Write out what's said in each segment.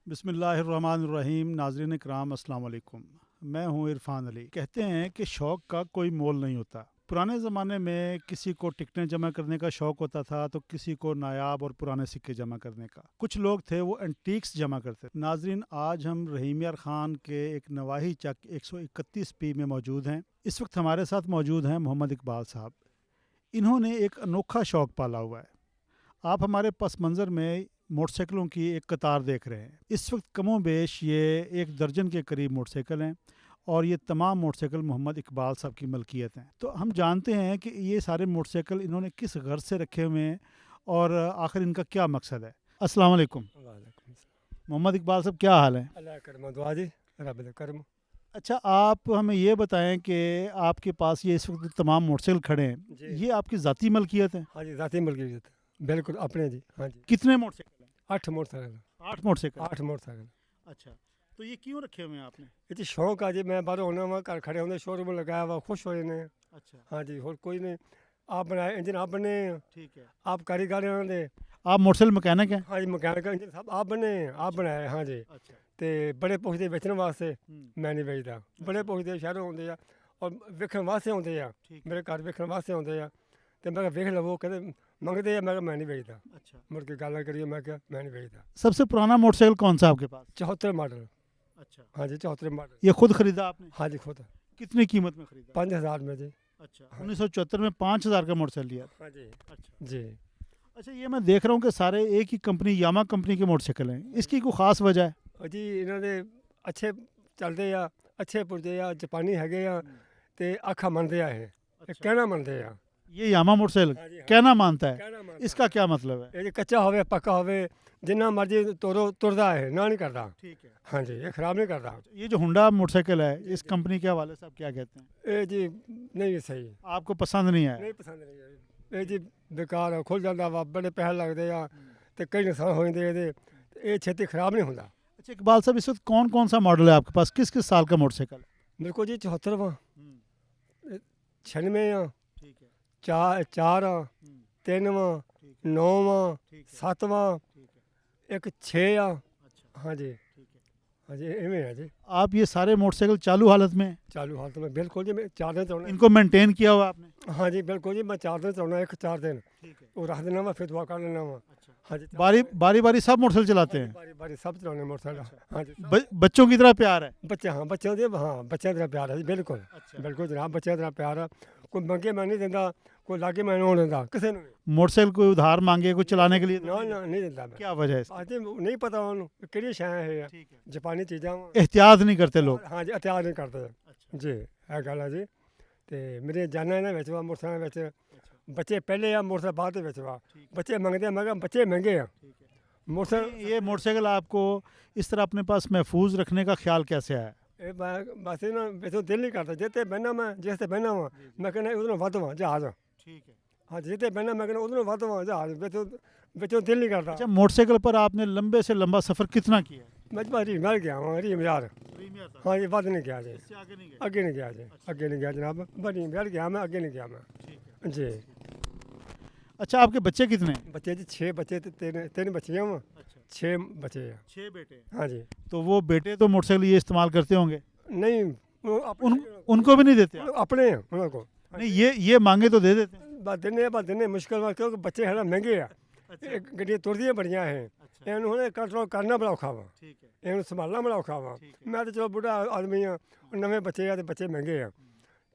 बिस्मिल्लाहिर्रहमानिर्रहीम। नाज़रीन इकराम अस्सलाम वालेकुम। मैं हूँ इरफान अली। कहते हैं कि शौक़ का कोई मोल नहीं होता। पुराने ज़माने में किसी को टिकटें जमा करने का शौक़ होता था तो किसी को नायाब और पुराने सिक्के जमा करने का। कुछ लोग थे वो एंटीक्स जमा करते थे। नाज़रीन, आज हम रहीम यार ख़ान के एक नवाही चक 131 में मौजूद हैं। इस वक्त हमारे साथ मौजूद हैं मोहम्मद इकबाल साहब। इन्होंने एक अनोखा शौक़ पाला हुआ है। आप हमारे पस मंज़र में मोटरसाइकिलों की एक कतार देख रहे हैं। इस वक्त कमो बेश ये 1 दर्जन के करीब मोटरसाइकिल हैं और ये तमाम मोटरसाइकिल मोहम्मद इकबाल साहब की मलकियत हैं। तो हम जानते हैं कि ये सारे मोटरसाइकिल इन्होंने किस गर्ज से रखे हुए हैं और आखिर इनका क्या मकसद है। अस्सलाम वालेकुम मोहम्मद इकबाल साहब, क्या हाल है? अल्लाह करम दुआ जी, रब दे करम। अच्छा, आप हमें ये बताएं कि आपके पास ये इस वक्त तमाम मोटरसाइकिल खड़े हैं, जी ये आपकी ज़ाती मलकियत है? हाँ जी, ज़ाती मलकियत बिल्कुल अपने जी। हाँ जी, कितने मोटरसाइकिल हैं? 8 मोटरसाइकिल 8 मोटरसाइकिल। 8 मोटरसाइकिल। अच्छा, तो ये क्यों रखे हुए हैं आपने? ये जी शौक आ जी, मैं बाहरों होना वा घर खड़े होंगे शोरूम लगाया हुआ, खुश हो जाने। अच्छा, हाँ जी, और कोई नहीं। आप बनाए इंजन आप बने, ठीक है। आप कारीगर दे। आप मोटरसाइकिल मैकेनिक हैं? हाँ जी, मकैनिक इंजन सब आप बने, आप बनाए। हाँ जी, अच्छा। ते बड़े पुछदे बेचने वास्ते हम्म, मैं नहीं बेचदा। बड़े पुछदे शहरों आउंदे आ और वेखण वास्ते आउंदे आ, ठीक है। मेरे घर वेखण वास्ते आउंदे आ। ते मैं वेख लवो, कहते मंगदे आ, मैं नहीं बेचदा। अच्छा, मुड़ के गल करिए, मैं क्या मैं नहीं बेचदा। सबसे पुराना मोटरसाइकिल कौन सा आपके पास? 74 मॉडल। अच्छा, हाँ जी, 74 मॉडल। ये खुद खरीदा आपने? हाँ जी, खुद कितनी कीमत में खरीदा? 5000 में जी। अच्छा, हाँ। 1974 में 5000 का मोटरसाइकिल लिया। हाँ जी। अच्छा जी। अच्छा, ये मैं देख रहा हूँ कि सारे एक ही कंपनी यामा कंपनी के मोटरसाइकिल हैं, इसकी कोई ख़ास वजह है? और जी इन्होंने अच्छे चलते आ, अच्छे पुरजे आ, जापानी हैगे आ, ते आखा मनते आ, ये अच्छा, कहना मनते आ। ये यामा मोटरसाइकिल हाँ जी, हाँ। कहना मानता है, कहना मानता इसका क्या मतलब है? ये जी कच्चा होवे पक्का होवे, जिन्ना मर्जी तोरो तुरदा है, ना नहीं करता। ठीक है। हाँ जी, ये खराब नहीं करता। ये जो हुंडा मोटरसाइकिल है, इस कंपनी के हवाले से आप क्या कहते हैं? ये जी नहीं सही, आपको पसंद नहीं आया? नहीं पसंद नहीं है। ये जी बेकार है, खुल जाता वा, बड़े पैसे लगते आ, ते कई नुकसान हो जाते ये, ये छेती खराब नहीं होता। अच्छा इकबाल साहब, इस वक्त कौन कौन सा मॉडल है आपके पास, किस किस साल का मोटरसाइकिल है? मेरे को जी 74 वा, हम्म, 96 आ, ठीक है। चार चार आ, हम्म, 3 वा, ठीक है। 9 वा, ठीक है। 7 वा, ठीक है। एक 6 आ। अच्छा, हाँ जी, ठीक है। हाँ जी, इवें है जी। आप ये सारे मोटरसाइकिल चालू हालत में हैं? चालू हालत में बिल्कुल जी, मैं 4 दिन चलाना। इनको मेंटेन किया हुआ आपने? हाँ जी बिल्कुल जी, मैं 4 दिन चलाना, एक 4 दिन ठीक है। वो रख देना वा, फिर दुआ कर लेना वा। अच्छा, हाँ जी, बारी बारी बारी सब मोटरसाइकिल चलाते हैं? बारी बारी सब चलाने मोटरसाइकिल। हाँ जी, बच्चों की तरह प्यार है? बच्चे, हाँ बच्चों दे, हाँ बच्चों तरह प्यार है जी, बिल्कुल अच्छा, बिल्कुल जनाब, बच्चों तरह प्यार है। कोई मंगे मैं नहीं देता, कोई लागे मैं नहीं देता किसी ने। मोटरसाइकिल कोई उधार मांगे कोई चलाने के लिए तो ना नहीं ना नहीं देता मैं। क्या वजह है इसकी? आज नहीं पता उन्होंने किहड़ी शै है, ठीक है। जापानी चीज़ां। एहतियात नहीं करते लोग? हाँ जी, एहतियात नहीं करते अच्छा, जी, है गल है जी। ते मेरे जाना इन्हां विच वा, मोटरसाइकिल विच अच्छा, बच्चे पहले आ, मोटरसाइकिल बाद दे विच वा। ठीक है। बच्चे मंगदे आ, मैं कहा बच्चे महंगे आ ठीक है। मोटरसाइकिल। ये मोटरसाइकिल आपको इस तरह अपने पास महफूज रखने का ख्याल कैसे आया? ਇਹ ਬਸ ਇਹਨਾਂ ਵਿੱਚੋਂ ਦਿਲ ਨਹੀਂ ਕਰਦਾ, ਜਿੱਥੇ ਬਹਿਣਾ ਮੈਂ, ਜਿਸ ਤੇ ਬਹਿਣਾ ਵਾਂ ਮੈਂ ਕਹਿੰਦਾ ਉਹਦੋਂ ਵੱਧ ਵਾਂ ਜਹਾਜ਼। ठीक है। ਹਾਂ ਜਿੱਥੇ ਬਹਿਣਾ ਮੈਂ ਕਹਿੰਦਾ ਉਹਦੋਂ ਵੱਧ ਵਾਂ ਜਹਾਜ਼, ਵਿੱਚੋਂ ਵਿੱਚੋਂ ਦਿਲ ਨਹੀਂ ਕਰਦਾ। अच्छा, मोटरसाइकिल पर आपने लंबे से लंबा सफ़र कितना किया है? ਮੈਂ ਭਾਰੀ ਮਿਲ ਗਿਆ ਵਾਂ, ਰੀਮ ਯਾਰ। प्रीमियर तक? ਹਾਂ ਜੀ, ਵੱਧ ਨਹੀਂ ਗਿਆ ਜੀ, इससे आगे नहीं गए? ਅੱਗੇ ਨਹੀਂ ਗਿਆ ਜੀ, ਅੱਗੇ ਨਹੀਂ ਗਿਆ जनाब, ਭਾਰੀ ਮਿਲ ਗਿਆ ਮੈਂ, ਅੱਗੇ नहीं ਗਿਆ मैं ठीक है। जी। अच्छा, आपके बच्चे कितने हैं? ਬੱਚੇ ਜੀ 6 ਬੱਚੇ ਤੇ 3 ਬੱਚੀਆਂ ਵਾਂ, अच्छा, 6 ਬੱਚੇ ਆ। 6 बेटे हैं। हाँ जी, तो वो बेटे तो मोटरसाइकिल ये इस्तेमाल करते होंगे? नहीं वो अपने उनको भी नहीं देते आप? अपने हैं ਉਹਨਾਂ को। नहीं, ये मांगे तो दे देते हैं? बस दिने मुश्किल वा, क्योंकि बच्चे है ना महंगे आ, अच्छा, गड्डियां तुरदियां बड़ियां है, अच्छा, ਇਹਨੂੰ ਹੁਣ ਕੰਟਰੋਲ ਕਰਨਾ ਬੜਾ ਔਖਾ ਵਾ, ठीक है। ਇਹਨੂੰ ਸੰਭਾਲਣਾ ਬੜਾ ਔਖਾ ਵਾ। ठीक है। ਮੈਂ ਤਾਂ ਚਲੋ ਬੁੱਢਾ ਆਦਮੀ ਆ, ਨਵੇਂ ਬੱਚੇ ਆ ਤੇ ਬੱਚੇ ਮਹਿੰਗੇ ਆ,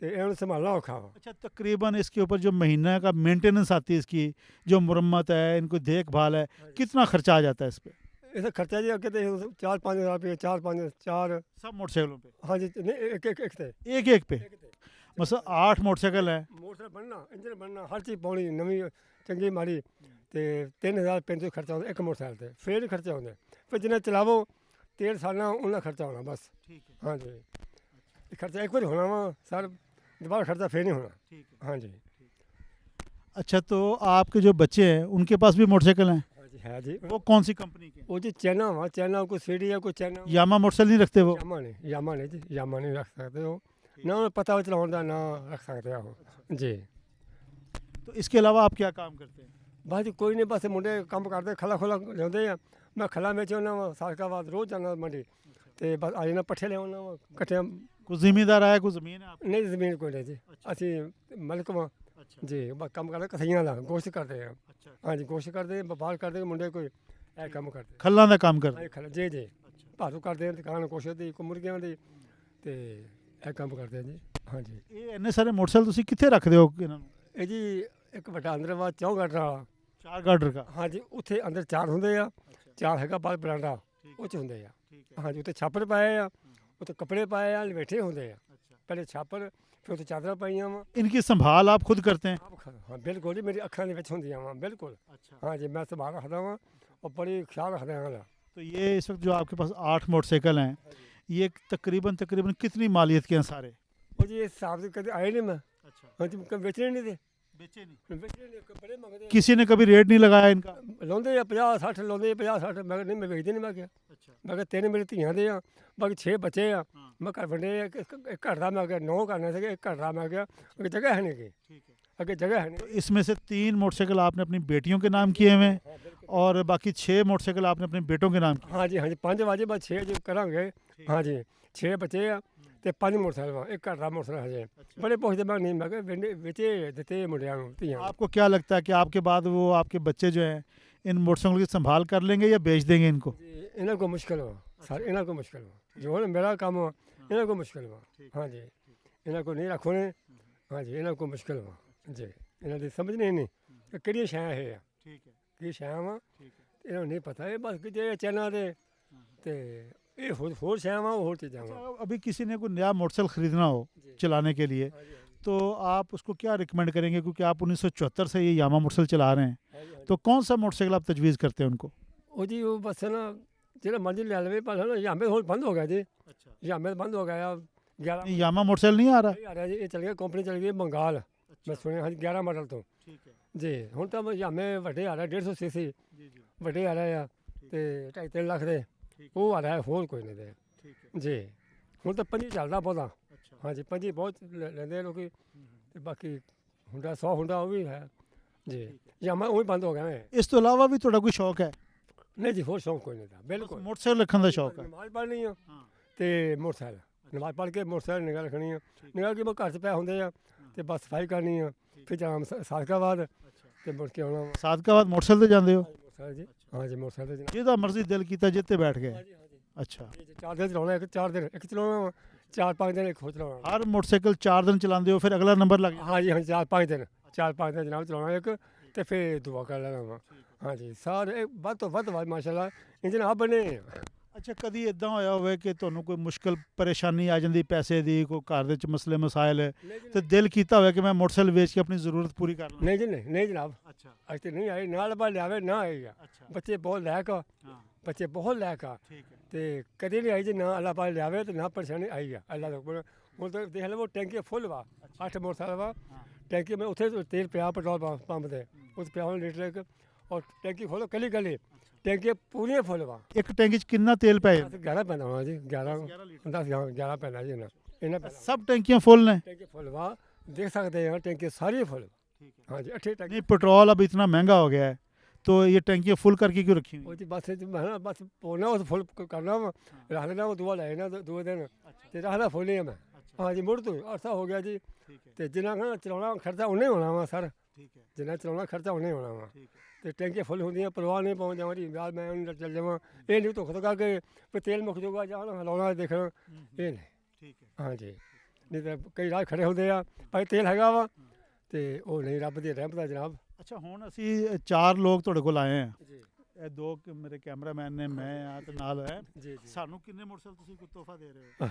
ਤੇ ਇਹਨੂੰ ਸੰਭਾਲਣਾ ਔਖਾ ਵਾ। अच्छा, तकरीबन इसके ऊपर जो महीना का मेंटेनेंस आती है, इसकी जो मुरम्मत है, इनको देखभाल है, कितना खर्चा आ जाता है इस पे? ਇਹਦਾ ਖਰਚਾ ਜੀ ਅੱਗੇ ਤੇ 4-5 हज़ार रुपये, 4 सब मोटरसाइकिलों पे? हाँ जी, नहीं एक एक एक थे, एक एक पे? मतलब 8 मोटरसाइकिल है? मोटरसाइकिल बनना, इंजन बनना, हर चीज़ पाਉਣੀ ਨਵੀਂ ਚੰਗੀ ਮਾੜੀ, ਤੇ 3000-3500 ਖਰਚਾ ਆਉਂਦਾ ਇੱਕ ਮੋਟਰਸਾਈਕਲ ਤੇ, ਫਿਰ ਹੀ ਖਰਚਾ ਆਉਂਦਾ, ਫਿਰ ਜਿੰਨਾ ਚਲਾਵੋ ਤੇਲ ਸਾਲਣਾ ਉਹਨਾਂ ਖਰਚਾ ਹੋਣਾ ਬਸ। ठीक है। हाँ जी, ਇਹ ਖਰਚਾ ਇੱਕ ਵਾਰ ਹੋਣਾ ਵਾ ਸਰ, दोबारा खर्चा फिर नहीं होना। ठीक है। हाँ जी, अच्छा, तो आपके जो बच्चे हैं उनके पास भी मोटरसाइकिल हैं? हाँ जी है जी। वो कौन सी कंपनी के हैं? वो जी चाइना वा, चाइना कोई सीडी है, कोई चाइना यामा मोटरसाइकिल नहीं रखते वो? यामा नहीं जी, यामा नहीं रख सकते हो ना, उन्हें पता हो चलाने का ना रख सकते हो जी। तो इसके अलावा आप क्या काम करते हैं? बस जी कोई नहीं, बस मुंडे काम करते, खला खुला लाते हैं, ਮੈਂ ਖਲਾ ਵਿੱਚ ਆਉਣਾ ਵਾ ਸਾਲਕਾਬਾਦ ਰੋਜ਼ ਜਾਂਦਾ ਮੰਡੀ ਤੇ ਬਸ ਆ ਜਾਣਾ ਪੱਠੇ ਲਿਆਉਣਾ ਵਾ ਇਕੱਠੇ। कोई जिम्मेदार है, कोई ज़मीन है आपकी? ਨਹੀਂ ਜ਼ਮੀਨ ਕੋਈ ਨਹੀਂ ਜੀ, ਅਸੀਂ ਮਲਕ ਵਾਂ अच्छा ਜੀ। ਬਸ ਕੰਮ ਕਰਦੇ ਕਥਈਆਂ ਦਾ ਗੋਸ਼ਤ ਕਰਦੇ ਆ। अच्छा ਹਾਂਜੀ ਗੋਸ਼ਤ ਕਰਦੇ, ਵਪਾਰ ਕਰਦੇ, ਮੁੰਡੇ ਕੋਈ ਇਹ ਕੰਮ ਕਰਦੇ। खल्लां दा काम कर ਹਾਂਜੀ ਖਲਾ ਜੀ ਜੀ ਭਾਰੂ ਕਰਦੇ ਆ, ਦੁਕਾਨ ਗੋਸ਼ਤ ਦੀ, ਕੋ ਮੁਰਗੀਆਂ ਦੀ ਤੇ ਇਹ ਕੰਮ ਕਰਦੇ ਆ ਜੀ। ਹਾਂਜੀ ਇਹ ਇੰਨੇ ਸਾਰੇ ਮੋਟਰਸਾਈਕਲ ਤੁਸੀਂ ਕਿੱਥੇ ਰੱਖਦੇ ਹੋ ਇਹਨਾਂ ਨੂੰ? ਇਹ ਜੀ ਇੱਕ ਵੱਡਾ ਅੰਦਰ ਵਾ ਚੌਂ ਗਾਡਰ ਵਾਲਾ। 4 गार्डर का? ਹਾਂਜੀ ਉੱਥੇ ਅੰਦਰ 4 ਹੁੰਦੇ ਆ, 4 ਹੈਗਾ ਬਾਹਰ ਬਰਾਂਡਾ ਉਹ 'ਚ ਹੁੰਦੇ ਆ। ठीक है। ਹਾਂਜੀ ਉੱਥੇ ਛਾਪਰ ਪਾਏ ਆ, ਉੱਥੇ ਕੱਪੜੇ ਪਾਏ ਆ, ਲਵੇਠੇ ਹੁੰਦੇ ਆ। अच्छा ਪਹਿਲੇ ਛਾਪਰ ਫਿਰ ਉੱਥੇ ਚਾਦਰਾਂ ਪਾਈਆਂ ਵਾ। इनकी संभाल आप खुद करते हैं? ਹਾਂ ਬਿਲਕੁਲ ਜੀ, ਮੇਰੀ ਅੱਖਾਂ ਦੇ ਵਿੱਚ ਹੁੰਦੀਆਂ ਵਾ ਬਿਲकुल। अच्छा ਹਾਂਜੀ ਮੈਂ ਸੰਭਾਲ ਰੱਖਦਾ ਵਾਂ ਔਰ ਬੜੀ ਖਿਆਲ ਰੱਖਦਾ ਹਾਂ ਇਹਦਾ। तो ये इस वक्त जो आपके पास 8 मोटरसाइकिल हैं, ये तकरीबन तकरीबन कितनी मालियत के हैं सारे? ਉਹ ਜੀ ਇਸ ਹਿਸਾਬ ਦੇ ਕਦੇ ਆਏ ਨਹੀਂ ਮੈਂ। अच्छा ਹਾਂਜੀ ਵੇਚਣੇ ਨਹੀਂ ਦੇ, बेचे नहीं? ਵੇਚਣੇ ਨਹੀਂ, ਬੜੇ ਮੰਗਦੇ ਆ। किसी ने कभी रेट नहीं लगाया इनका? ਲਾਉਂਦੇ ਆ 50 60 ਲਾਉਂਦੇ 50 60। ਮੈਂ ਕਿਹਾ ਨਹੀਂ ਮੈਂ ਵੇਚਦੇ ਨਹੀਂ। ਮੈਂ ਕਿਹਾ अच्छा ਮੈਂ ਕਿਹਾ 3 ਮੇਰੇ ਧੀਆਂ ਦੇ ਆ, ਬਾਕੀ 6 ਬੱਚੇ ਆ। हाँ ਮੈਂ ਘਰ ਵੰਡੇ ਆ, ਇੱਕ ਘਰ ਦਾ ਮੈਂ ਕਿਹਾ 9 ਕਰਨੇ ਸੀਗੇ, ਇੱਕ ਘਰ ਦਾ ਮੈਂ ਕਿਹਾ ਅੱਗੇ ਜਗ੍ਹਾ ਹੈ ਨਹੀਂ ਗੀ, ठीक है। ਅੱਗੇ जगह है तो नहीं। इसमें से 3 मोटरसाइकिल आपने अपनी बेटियों के नाम किए हुए हैं हाँ, बिल्कुल। और बाकी 6 मोटरसाइकिल आपने अपने बेटों के नाम किए। हाँ जी हाँ जी 5 ਵਜੇ ਬਾਅਦ 6 ਜੋ ਕਰਾਂਗੇ। हाँ जी 6 ਬੱਚੇ ਆ ਤੇ 5 ਮੋਟਰਸਾਈਕਲ ਵਾ, ਇੱਕ ਘਰ ਦਾ ਮੋਟਰਸਾਈਕਲ ਹਜੇ। अच्छा। ਬੜੇ ਪੁੱਛਦੇ ਮੈਂ ਨਹੀਂ, ਮੈਂ ਕਿਹਾ ਵੇਚੇ ਦਿੱਤੇ ਮੁੰਡਿਆਂ ਨੂੰ ਧੀਆਂ। आपको क्या लगता है कि आपके बाद वो आपके बच्चे जो हैं इन मोटरसाइकिल की संभाल कर लेंगे या बेच देंगे इनको? ਜੀ, ਇਹਨਾਂ ਕੋ ਮੁਸ਼ਕਲ ਵਾ, ਸਾਰੇ ਇਹਨਾਂ ਕੋ ਮੁਸ਼ਕਲ ਵਾ। ਜੋ ਹੁਣ ਮੇਰਾ ਕੰਮ ਵਾ ਇਹਨਾਂ ਕੋ ਮੁਸ਼ਕਲ ਵਾ। हाँ जी ਇਹਨਾਂ ਕੋ ਨਹੀਂ ਰੱਖੋ ਨੇ। हाँ जी ਇਹਨਾਂ ਕੋ ਮੁਸ਼ਕਲ ਵਾ ਜੀ। ਇਹਨਾਂ ਦੀ ਸਮਝ ਨਹੀਂ ਕਿ ਕਿਹੜੀਆਂ ਸ਼ੈਆਂ ਇਹ ਆ, ठीक है। ਕੀ ਸ਼ੈਆਂ ਵਾ ठीक है। ਇਹਨਾਂ ਨੂੰ ਨਹੀਂ ਪਤਾ। ਇਹ ਬਸ ਜੇ ਚੈਨਾ ਦੇ ਤੇ ਇਹ ਹੋਰ ਸ਼ੈਆਂ ਵਾ, ਹੋਰ ਚੀਜ਼ਾਂ ਵਾ। अच्छा, अभी किसी ने कोई नया मोटरसाइकिल खरीदना हो जी। चलाने के लिए, हाँ जी, हाँ जी। तो आप उसको क्या रिकमेंड करेंगे? क्योंकि आप 1974 से ये यामा मोटरसाइकिल चला रहे हैं, हाँ जी, हाँ जी। तो कौन सा मोटरसाइकिल आप तजवीज़ करते हैं उनको? ਉਹ ਜੀ ਉਹ ਬਸ ਨਾ ਜਿਹੜਾ ਮਰਜ਼ੀ ਲੈ ਲਵੇ, ਪਰ ਨਾ ਯਾਮੇ ਹੁਣ ਬੰਦ ਹੋ ਗਿਆ ਜੀ। अच्छा, ਯਾਮੇ ਬੰਦ ਹੋ ਗਿਆ। 11 ये यामा मोटरसाइकिल नहीं आ रहा? ਨਹੀਂ ਆ ਰਿਹਾ ਜੀ। ਇਹ ਚੱਲ ਗਿਆ, ਕੰਪਨੀ ਚੱਲ ਗਈ ਬੰਗਾਲ। ਮੈਂ ਸੁਣਿਆ ਹਾਂ 11 ਮਾਡਲ ਤੋਂ ठीक है। ਜੀ। ਹੁਣ ਤਾਂ ਯਾਮੇ ਵੱਡੇ ਆ ਰਿਹਾ 150 ਸੀਸੀ जी जी, ਵੱਡੇ ਆ ਰਹੇ ਆ ਤੇ 2.5 ਲੱਖ ਦੇ ठीक ਉਹ ਆ ਰਿਹਾ, ਹੋਰ ਕੋਈ ਨਹੀਂ ਦੇ ठीक है। ਜੀ। ਹੁਣ ਤਾਂ 5 ਚੱਲਦਾ ਬਹੁਤਾ। अच्छा, ਹਾਂਜੀ 5 ਬਹੁਤ ਲੈਂਦੇ ਆ ਲੋਕੀ ਤੇ ਬਾਕੀ ਹੁੰਦਾ 100 ਹੁੰਦਾ ਉਹ ਵੀ ਹੈ ਜੀ। ਯਾਮਾ ਉਹ ਵੀ ਬੰਦ ਹੋ ਗਿਆ ਨੇ। इस तो अलावा भी थोड़ा कोई शौक है? ਨਹੀਂ ਜੀ ਹੋਰ ਸ਼ੌਂਕ ਕੋਈ ਨਹੀਂ ਦਾ बस ਬਿਲਕੁਲ। मोटरसाइकिल रखने का शौक है? ਨਮਾਜ਼ ਪੜ੍ਹਨੀ ਆ हाँ, ਤੇ ਮੋਟਰਸਾਈਕਲ ਨਮਾਜ਼ ਪੜ੍ਹ ਕੇ ਮੋਟਰਸਾਈਕਲ ਨਿਗਾਹ ਰੱਖਣੀ ਆ। ਨਿਗਾਹ ਕਿ ਮੈਂ ਘਰ 'ਚ ਪਏ ਹੁੰਦੇ ਆ ਤੇ ਬਸ ਸਫਾਈ ਕਰਨੀ ਆ, ਫਿਰ ਜਾਣਾ ਸਾਲਕਾਬਾਦ अच्छा। ਤੇ ਮੁੜ ਕੇ ਆਉਣਾ ਵਾ। साथ का बाद मोटरसाइकिल ते जाते हो? ਮੋਟਰਸਾਈਕਲ ਜੀ। ਹਾਂ ਜੀ ਮੋਟਰਸਾਈਕਲ ਤੇ जिदा मर्जी दिल किया जिते बैठ गए? ਹਾਂ ਜੀ ਹਾਂ ਜੀ। अच्छा, 4 ਦਿਨ ਚਲਾਉਣਾ, 4 ਦਿਨ ਇੱਕ ਚਲਾਉਣਾ ਵਾ, 4-5 ਦਿਨ ਇੱਕ ਹੋਰ ਚਲਾਉਣਾ। हर मोटरसाइकिल 4 दिन चलाते हो फिर अगला नंबर लग ਹਾਂ ਜੀ ਹਾਂ 4-5 ਦਿਨ 4-5 ਦਿਨ ਜਨਾਬ ਚਲਾਉਣਾ ਇੱਕ ਤੇ ਫਿਰ ਦੁਆ ਕਰ ਲੈਣਾ ਵਾ। ਹਾਂ ਜੀ ਸਾਰੇ ਵੱਧ ਤੋਂ ਵੱਧ ਮਾਸ਼ਾਅੱਲਾ ਇੰਜਨ ਆ ਬਣੇ ਆ। ਅੱਛਾ, ਕਦੀ ਇਦਾਂ ਹੋਇਆ ਹੋਵੇ ਕਿ ਤੁਹਾਨੂੰ ਕੋਈ ਮੁਸ਼ਕਲ ਪਰੇਸ਼ਾਨੀ ਆ ਜਾਂਦੀ ਪੈਸੇ ਦੀ, ਕੋਈ ਘਰ ਦੇ ਵਿੱਚ ਮਸਲੇ ਮਸਾਇਲ ਤੇ ਦਿਲ ਕੀਤਾ ਹੋਵੇ ਕਿ ਮੈਂ ਮੋਟਰਸਾਈਕਲ ਵੇਚ ਕੇ ਆਪਣੀ ਜ਼ਰੂਰਤ ਪੂਰੀ ਕਰ ਲਾਂ? ਨਹੀਂ ਜੀ ਨਹੀਂ ਜਨਾਬ, ਅੱਛਾ ਅੱਜ ਤੇ ਨਹੀਂ ਆਏ। ਨਾਲ ਬਾ ਲਿਆਵੇ ਨਾ ਆਏਗਾ। ਅੱਛਾ, ਬੱਚੇ ਬਹੁਤ ਲਾਇਕ ਆ, ਹਾਂ ਬੱਚੇ ਬਹੁਤ ਲਾਇਕ ਆ ਠੀਕ ਹੈ। ਤੇ ਕਦੇ ਨਹੀਂ ਆਈ ਜੀ ਨਾ ਅੱਲਾਹ ਪਾਕ ਲਿਆਵੇ ਤੇ ਨਾ ਪਰੇਸ਼ਾਨੀ ਆਈ ਆ। ਅੱਲਾਹ ਦਾ ਹੁਕਮ। ਹੁਣ ਤਾਂ ਦੇਖ ਲਵੋ ਟੈਂਕੀ ਫੁੱਲ ਵਾ, 8 ਮੋਟਰਸਾਈਕਲ ਵਾ ਹਾਂ ਟੈਂਕੀ ਮੈਂ ਉੱਥੇ ਤੇਲ ਪਿਆ ਪੈਟਰੋਲ ਪੰਪ ਦੇ ਉੱਥੇ ਪਿਆ ਹੋਣਾ ਲੀਟਰ ਇੱਕ, ਔਰ ਟੈਂਕੀ ਖੋਲੋ ਕੱਲੀ ਕੱਲੀ ਟੈਂਕੀ ਪੂਰੀਆਂ ਫੁੱਲ ਵਾ। ਇੱਕ ਟੈਂਕੀ 'ਚ ਕਿੰਨਾ ਤੇਲ ਪੈ ਜਾਂਦਾ? 11 ਪੈਂਦਾ ਹੋਣਾ ਜੀ, 11 ਲੀਟਰ। 10 11 ਪੈਂਦਾ ਜੀ ਇਹਨਾਂ ਪੈਂਦਾ। ਸਭ ਟੈਂਕੀਆਂ ਫੁੱਲ ਨੇ? टैंकी फुल वा देख सकते हैं, टैंकी सारी फुल। ठीक है। हाँ जी 8 टैंकी। नहीं, पेट्रोल अब इतना महंगा हो गया है तो ये टैंकियाँ फुल करके क्यों रखी वो हुई? जी बस मैं ना बस पोना उस फुल करना वा, रख लेना वो दुआ लेना 2 दिन ते रखना फुल ही है मैं। अच्छा, हाँ जी मुड़ तो अरसा हो गया जी। ठीक है। ते जिन्ना का चलाना खर्चा उन्हें होना वा सर, ठीक है। जिन्ना चलाना खर्चा उन्हें होना वा। ठीक है। ते टैंकी फुल होंगी परवाह नहीं पहुँच जावा जी यार मैं उन्हें चल जावा। ये नहीं तो खुद का के तेल मुक जाऊगा जाना हिलाना देखना ये नहीं। ठीक है। हाँ जी नहीं तो कई राह खड़े होंगे आ भाई तेल हैगा वा ते वो नहीं रब दी रहमत जनाब। ਅੱਛਾ, ਹੁਣ ਅਸੀਂ 4 ਲੋਕ ਤੁਹਾਡੇ ਕੋਲ ਆਏ ਹਾਂ। जी ਇਹ 2 ਮੇਰੇ ਕੈਮਰਾਮੈਨ ਨੇ, ਮੈਂ ਆ ਤੇ ਨਾਲ ਹੈ। जी जी ਸਾਨੂੰ ਕਿੰਨੇ ਮੋਟਰਸਾਈਕਲ ਤੁਸੀਂ ਕੋਈ ਤੋਹਫਾ ਦੇ ਰਹੇ ਹੋ?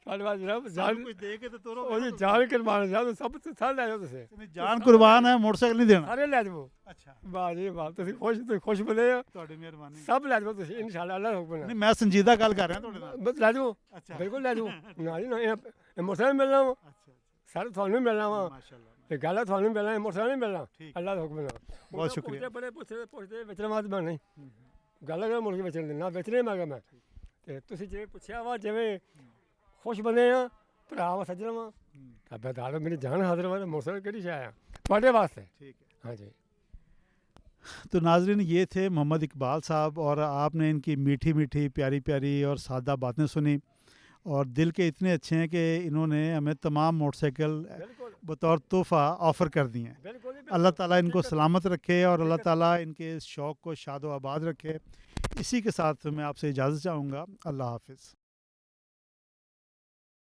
ਧੰਨਵਾਦ ਜਨਾਬ। ਸਾਨੂੰ ਜਾਨ ਕੁਝ ਦੇ ਕੇ ਤੇ ਤੋਰੋ। ਉਹਦੀ ਜਾਨ ਕੁਰਬਾਨ ਜਾ ਸਭ ਸਾਰੇ ਲੈ ਜਾਓ ਤੁਸੀਂ, ਨਹੀਂ, ਜਾਨ ਕੁਰਬਾਨ ਹੈ, ਮੋਟਰਸਾਈਕਲ ਨਹੀਂ ਦੇਣਾ। ਸਾਰੇ ਲੈ ਜਾਓ। ਅੱਛਾ, ਵਾਹ ਜੀ ਵਾਹ, ਤੁਸੀਂ ਖੁਸ਼ ਬਲੇ ਆ, ਤੁਹਾਡੀ ਮਿਹਰਬਾਨੀ। ਸਭ ਲੈ ਜਾਓ ਤੁਸੀਂ ਇਨਸ਼ਾਅੱਲਾ ਅੱਲਾਹ ਦਾ ਹੁਕਮ ਨਹੀਂ, ਨਾਲ। ਮੈਂ ਸੰਜੀਦਾ ਗੱਲ ਕਰ ਰਿਹਾ ਤੁਹਾਡੇ ਨਾਲ। ਬਸ ਲੈ ਜਾਓ, ਅੱਛਾ, ਬਿਲਕੁਲ ਲੈ ਜਾਓ। ਨਾ ਜੀ ਨਾ ਇਹ ਮੋਟਰਸਾਈਕਲ ਮਿਲਣਾ ਵਾ, ਅੱਛਾ, ਸਾਰੇ ਤੁਹਾਨੂੰ ਮਿਲਣਾ ਵਾ। ਮਾਸ਼ਾਅੱਲਾ। ਇਹ ਗੱਲ ਆ ਤੁਹਾਨੂੰ ਮਿਲਣਾ, ਮੋਟਰਸਾਈਕਲ ਨਹੀਂ ਮਿਲਣਾ ਠੀਕ। ਅੱਲਾਹ ਦਾ ਹੁਕਮ ਨਾਲ। ਬਹੁਤ ਸ਼ੁਕਰੀਆ। ਬੜੇ ਪੁੱਛਦੇ ਵੇਚਣ ਵਾਸਤੇ ਮੈਂ ਨਹੀਂ ਗੱਲ ਕਰ ਮੁਰਗੀ ਵੇਚਣ ਦੇ ਨਾ ਵੇਚਣੇ ਮੈਂ ਕਿਹਾ ਮੈਂ। ਤੇ ਤੁਸੀਂ ਜਿਵੇਂ ਪੁੱਛਿਆ ਵਾ, ਜਿਵੇਂ ਖੁਸ਼ ਬਣੇ ਆ ਭਰਾ ਵਾ ਸੱਜਣ ਵਾ ਤਾਂ ਬਦਾਲ ਮੇਰੀ ਜਾਨ ਹਾਜ਼ਰ ਵਾ। ਮੋਟਰਸਾਈਕਲ ਕਿਹੜੀ ਸ਼ੈ ਆ ਤੁਹਾਡੇ ਵਾਸਤੇ। ਠੀਕ ਹੈ। ਹਾਂਜੀ तो नाजरीन, ये थे मोहम्मद इकबाल साहब, और आपने इनकी मीठी मीठी प्यारी प्यारी और सादा बातें सुनी, और दिल के इतने अच्छे हैं कि इन्होंने हमें तमाम मोटरसाइकिल बिल्कुल बतौर तोहफ़ा ऑफ़र कर दिए हैं। बिल्कुल ही अल्लाह बिल्कुल। ताला इनको हकीकत में, सलामत रखे और अल्लाह हकीकत में। ताला इनके इस शौक़ को शादो आबाद रखे। इसी के साथ मैं आपसे इजाज़त चाहूँगा। अल्लाह हाफ़िज़।